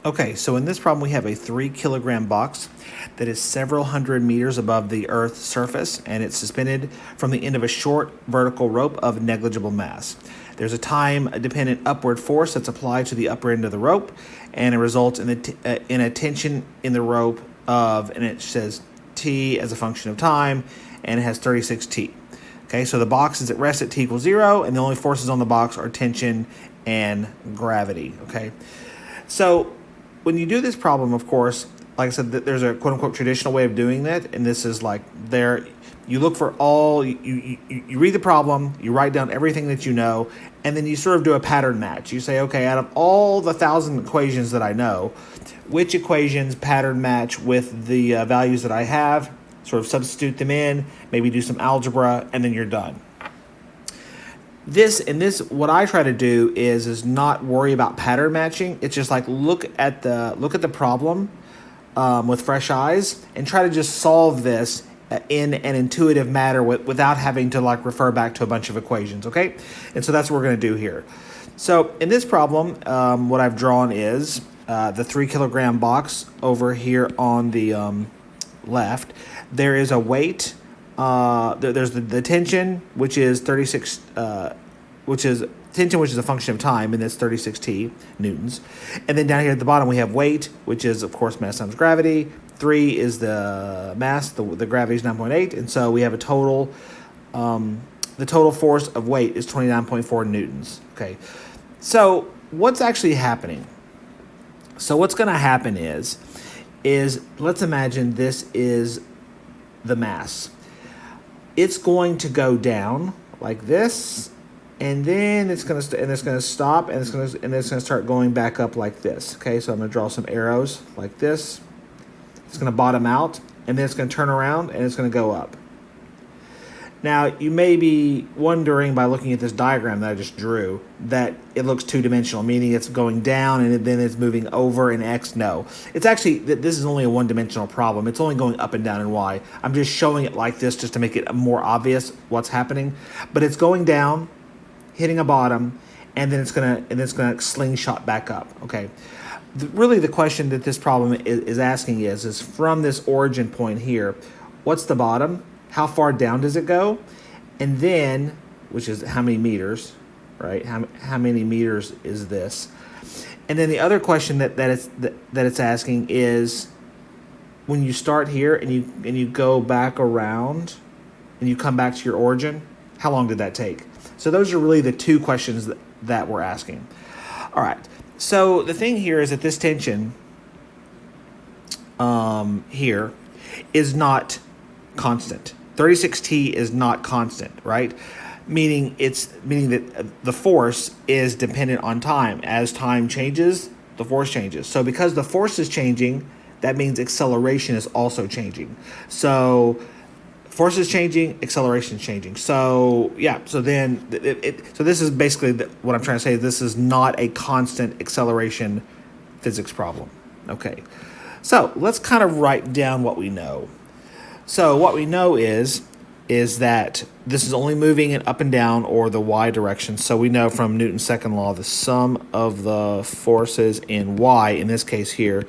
Okay, so in this problem, we have a 3 kilogram box that is several hundred meters above the Earth's surface, and it's suspended from the end of a short vertical rope of negligible mass. There's a time-dependent upward force that's applied to the upper end of the rope, and it results in a tension in the rope of, and it says t as a function of time, and it has 36t. Okay, so the box is at rest at t equals 0, and the only forces on the box are tension and gravity. Okay, so when you do this problem, of course, like I said, there's a quote-unquote traditional way of doing that, and this is like you look for all, you read the problem, you write down everything that you know, and then you sort of do a pattern match. You say, okay, out of all the 1,000 equations that I know, which equations pattern match with the values that I have, sort of substitute them in, maybe do some algebra, and then you're done. What I try to do is not worry about pattern matching. It's just like look at the problem with fresh eyes and try to just solve this in an intuitive manner without having to like refer back to a bunch of equations. Okay, and so that's what we're going to do here. So in this problem, what I've drawn is the 3 kilogram box over here on the left. There is a weight. There's the tension, which is 36, which is a function of time, and that's 36t newtons. And then down here at the bottom we have weight, which is of course mass times gravity. 3 is the mass. The gravity is 9.8, and so we have a total. The total force of weight is 29.4 newtons. Okay, so what's actually happening? So what's going to happen is let's imagine this is the mass. It's going to go down like this, and then it's going to stop, and it's going to start going back up like this. Okay, so I'm going to draw some arrows like this. It's going to bottom out, and then it's going to turn around, and it's going to go up. Now, you may be wondering by looking at this diagram that I just drew that it looks two-dimensional, meaning it's going down and then it's moving over in X. No. It's actually, this is only a one-dimensional problem. It's only going up and down in Y. I'm just showing it like this just to make it more obvious what's happening. But it's going down, hitting a bottom, and then it's gonna slingshot back up. Okay. Really, the question that this problem is asking is from this origin point here, what's the bottom? How far down does it go? And then, which is how many meters, right? How many meters is this? And then the other question that it's asking is, when you start here and you go back around and you come back to your origin, how long did that take? So those are really the two questions that we're asking. All right. So the thing here is that this tension here is not constant. 36t is not constant, right? Meaning that the force is dependent on time. As time changes, the force changes. So because the force is changing, that means acceleration is also changing. So force is changing, acceleration is changing. So yeah, so then so this is basically what I'm trying to say. This is not a constant acceleration physics problem. Okay, so let's kind of write down what we know. So what we know is that this is only moving in up and down or the y direction. So we know from Newton's second law, the sum of the forces in y, in this case here,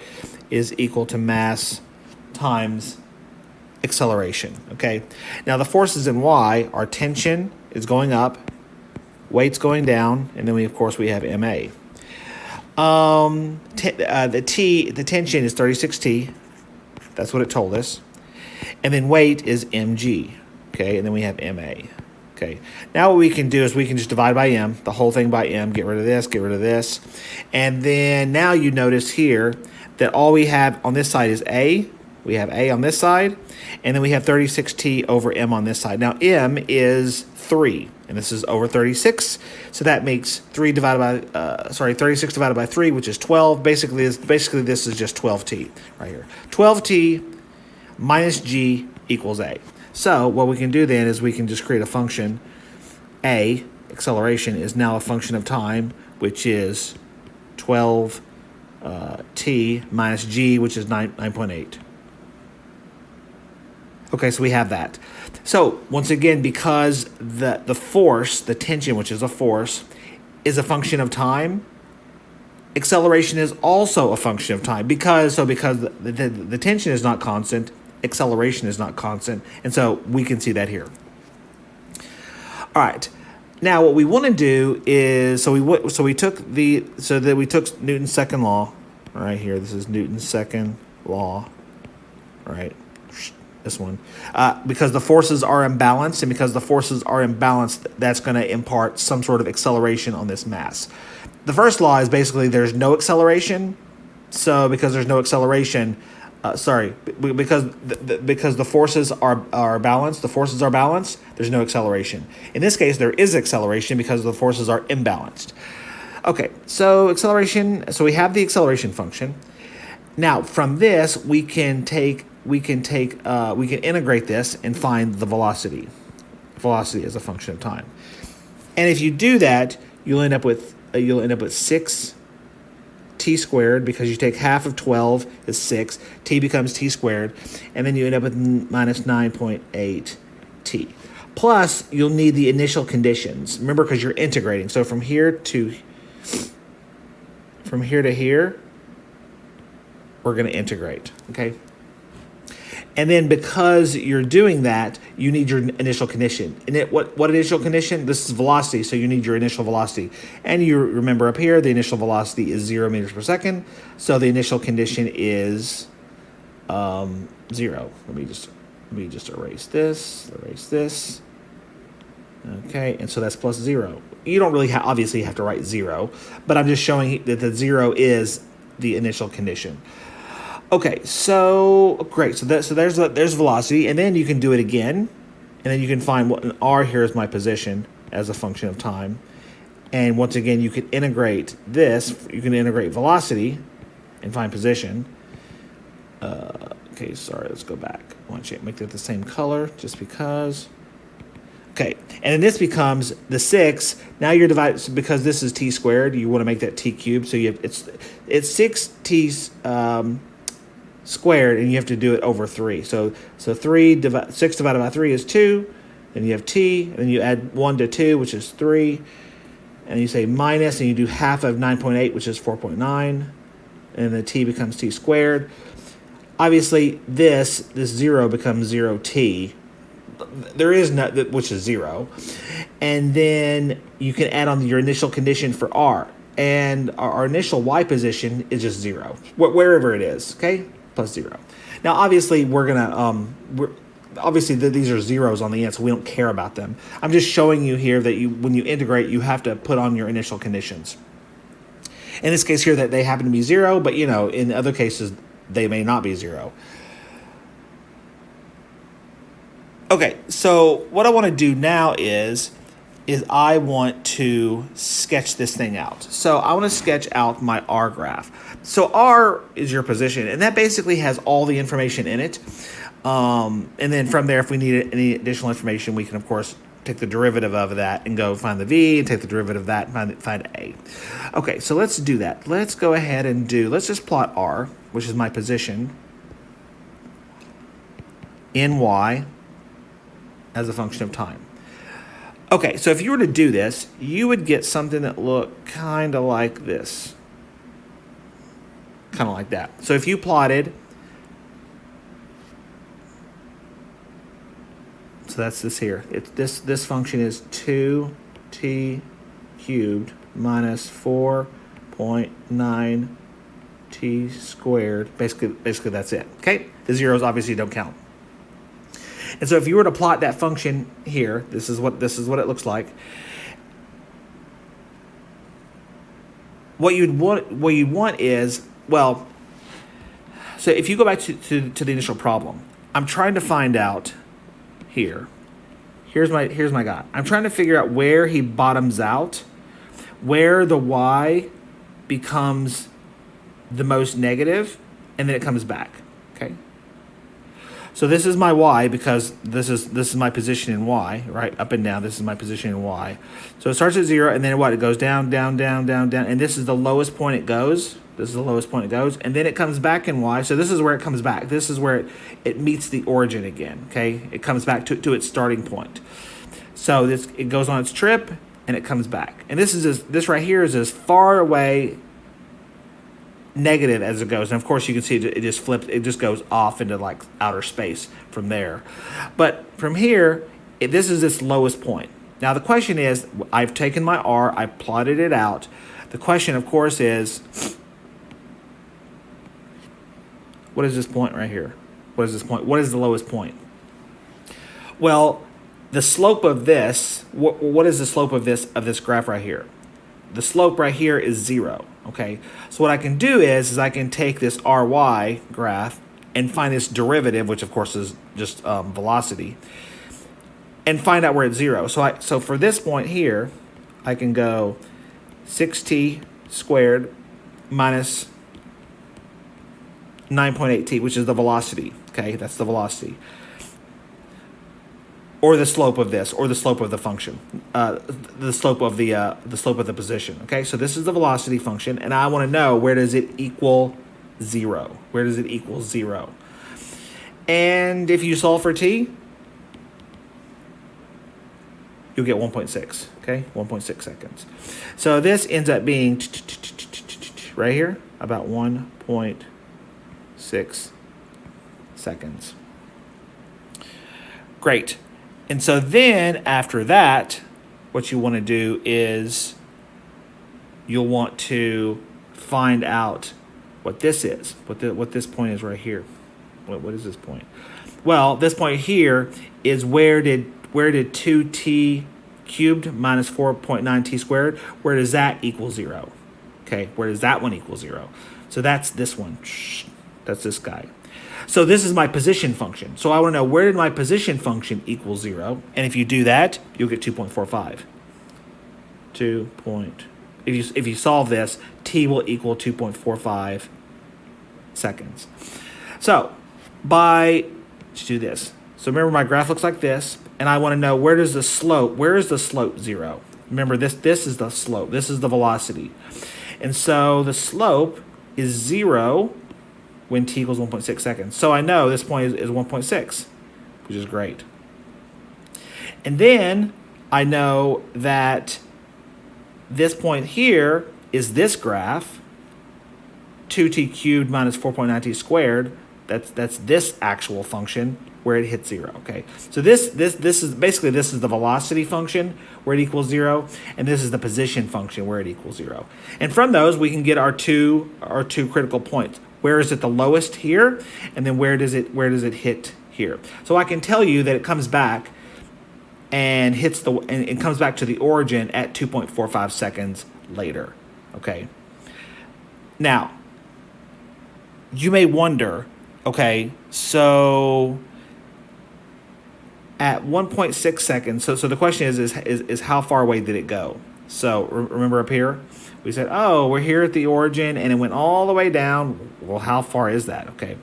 is equal to mass times acceleration. Okay. Now the forces in y are tension is going up, weight's going down, and then we have ma. The tension is 36t. That's what it told us. And then weight is mg, okay? And then we have ma, okay? Now what we can do is we can just divide by m, the whole thing by m, get rid of this. And then now you notice here that all we have on this side is a. We have a on this side, and then we have 36t over m on this side. Now m is 3, and this is over 36, so that makes 36 divided by 3, which is 12. Basically this is just 12t right here. 12t minus g equals a. So what we can do then is we can just create a function. A, acceleration, is now a function of time, which is 12 t minus g, which is 9.8. Okay, so we have that. So once again, because the force, the tension, which is a force, is a function of time, Acceleration is also a function of time because the tension is not constant, acceleration is not constant, and so we can see that here. All right. Now what we want to do is we took Newton's second law right here. This is Newton's second law, right? This one, because the forces are imbalanced, and because the forces are imbalanced, that's going to impart some sort of acceleration on this mass. The first law is basically there's no acceleration. So because there's no acceleration, because the forces are balanced, there's no acceleration. In this case, there is acceleration because the forces are imbalanced. Okay, so acceleration. So we have the acceleration function. Now from this, we can integrate this and find the velocity. Velocity as a function of time. And if you do that, you'll end up with 6 t squared, because you take half of 12 is 6. T becomes t squared, and then you end up with minus 9.8 t. Plus, you'll need the initial conditions. Remember, because you're integrating. So from here to here, we're going to integrate, okay? And then because you're doing that, you need your initial condition. And what initial condition? This is velocity, so you need your initial velocity. And you remember up here, the initial velocity is 0 meters per second. So the initial condition is 0. Let me just erase this. Okay, and so that's plus 0. You don't really obviously have to write 0, but I'm just showing that the 0 is the initial condition. Okay, so great. So there's velocity, and then you can do it again, and then you can find what an r here is my position as a function of time. And once again, you can integrate this. You can integrate velocity and find position. Okay, sorry. Let's go back. I want to make it the same color, just because. Okay, and then this becomes the 6. Now you're divided, because this is t squared. You want to make that t cubed. So you have it's 6t squared, and you have to do it over 3. So 6 divided by 3 is 2. Then you have t, and then you add 1 to 2, which is 3. And you say minus, and you do half of 9.8, which is 4.9. And the t becomes t squared. Obviously, this 0 becomes 0t. There is no, which is 0. And then you can add on your initial condition for r. And our initial y position is just 0, wherever it is, okay? Plus 0. Now, obviously, these are zeros on the end, so we don't care about them. I'm just showing you here that when you integrate, you have to put on your initial conditions. In this case here, that they happen to be 0, but in other cases, they may not be 0. Okay, so what I want to do now is I want to sketch this thing out. So I want to sketch out my R graph. So R is your position, and that basically has all the information in it. And then from there, if we need any additional information, we can, of course, take the derivative of that and go find the V, and take the derivative of that and find A. Okay, so let's do that. Let's go ahead and let's just plot R, which is my position, in Y as a function of time. Okay, so if you were to do this, you would get something that looked kind of like this. Kind of like that. So if you plotted, so that's this here. This function is 2t cubed minus 4.9 t squared. Basically that's it. Okay? The zeros obviously don't count. And so if you were to plot that function here, this is what it looks like. What you'd want is, well, so if you go back to the initial problem, I'm trying to find out here. Here's my guy. I'm trying to figure out where he bottoms out, where the y becomes the most negative, and then it comes back. Okay. So this is my y, because this is my position in y, right? Up and down. This is my position in y. So it starts at 0, and then what? It goes down, down, down, down, down, and this is the lowest point it goes. This is the lowest point it goes, and then it comes back in y. So this is where it comes back. This is where it meets the origin again. Okay, it comes back to its starting point. So it goes on its trip, and it comes back. And this right here is as far away negative as it goes. And of course you can see it just flips, it just goes off into like outer space from there. But from here, this is its lowest point. Now the question is, I've taken my R, I plotted it out. The question of course is, what is this point right here? What is this point? What is the lowest point? Well, the slope of this, what is the slope of this graph right here? The slope right here is 0, okay? So what I can do is I can take this RY graph and find this derivative, which of course is just velocity, and find out where it's 0. So for this point here, I can go 6t squared minus 9.8t, which is the velocity, okay? That's the velocity. Or the slope of this, or the slope of the function, the slope of the position. Okay, so this is the velocity function, and I want to know where does it equal 0? Where does it equal 0? And if you solve for t, you'll get 1.6. Okay, 1.6 seconds. So this ends up being right here about 1.6 seconds. Great. And so then after that, what you want to do is you'll want to find out what this is, what this point is right here. What is this point? Well, this point here is where did 2t cubed minus 4.9t squared, where does that equal 0? Okay, where does that one equal 0? So that's this one. That's this guy. So this is my position function. So I want to know, where did my position function equal 0? And if you do that, you'll get 2.45. If you solve this, t will equal 2.45 seconds. So let's do this. So remember my graph looks like this, and I want to know where is the slope 0? Remember this is the slope. This is the velocity. And so the slope is 0 when t equals 1.6 seconds. So I know this point is 1.6, which is great. And then I know that this point here is this graph, 2t cubed minus 4.9t squared. That's this actual function where it hits 0. Okay, so this is basically, this is the velocity function where it equals 0, and this is the position function where it equals 0. And from those we can get our two critical points. Where is it the lowest here, and then where does it hit here? So I can tell you that it comes back and it comes back to the origin at 2.45 seconds later. Okay. Now, you may wonder, okay, so at 1.6 seconds, so the question is how far away did it go? So remember up here, we said, oh, we're here at the origin and it went all the way down. Well, how far is that? Okay.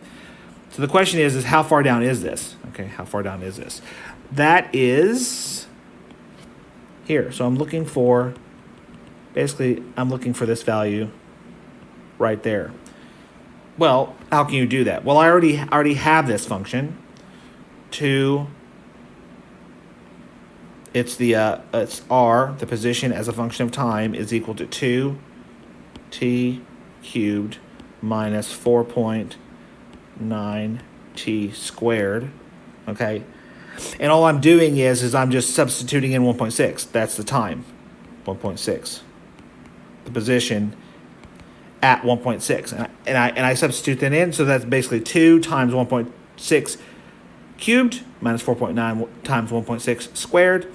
So the question is how far down is this? Okay, how far down is this? That is here. So I'm looking for this value right there. Well, how can you do that? Well, I already have this function. It's r, the position as a function of time, is equal to 2t cubed minus 4.9t squared. Okay, and all I'm doing is I'm just substituting in 1.6. That's the time, 1.6. The position at 1.6, and I substitute that in. So that's basically 2 times 1.6 cubed minus 4.9 times 1.6 squared.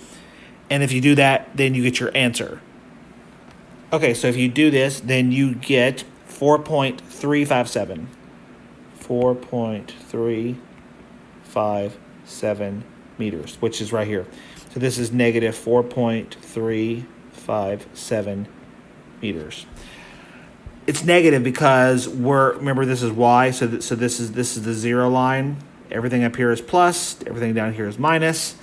And if you do that, then you get your answer. Okay, so if you do this, then you get 4.357. 4.357 meters, which is right here. So this is negative 4.357 meters. It's negative because remember this is y, so this is the 0 line. Everything up here is plus, everything down here is minus.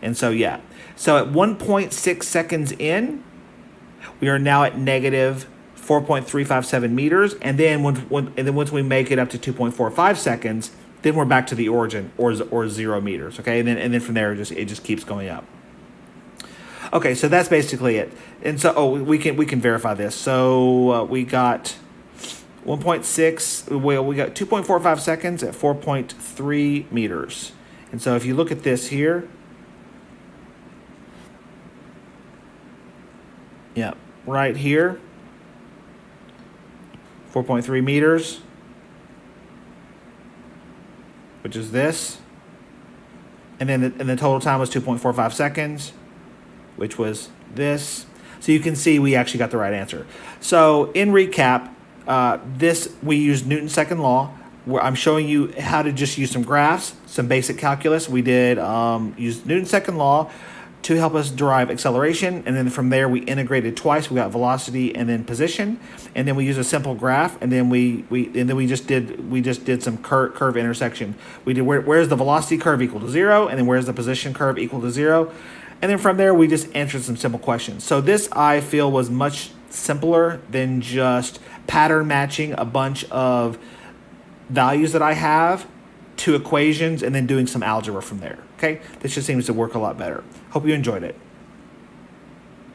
And so yeah. So at 1.6 seconds in, we are now at negative 4.357 meters, and then once we make it up to 2.45 seconds, then we're back to the origin or 0 meters. Okay, and then from there it just keeps going up. Okay, so that's basically it. And so we can verify this. So we got 1.6, well, we got 2.45 seconds at 4.3 meters. And so if you look at this here, yeah, right here, 4.3 meters, which is this. And then the total time was 2.45 seconds, which was this. So you can see we actually got the right answer. So in recap, we used Newton's second law, where I'm showing you how to just use some graphs, some basic calculus. We did use Newton's second law to help us derive acceleration, and then from there we integrated twice. We got velocity and then position, and then we used a simple graph, and then we just did some curve intersection. We did where's the velocity curve equal to 0, and then where's the position curve equal to 0, and then from there we just answered some simple questions. So this, I feel, was much simpler than just pattern matching a bunch of values that I have to equations and then doing some algebra from there. Okay, this just seems to work a lot better. Hope you enjoyed it.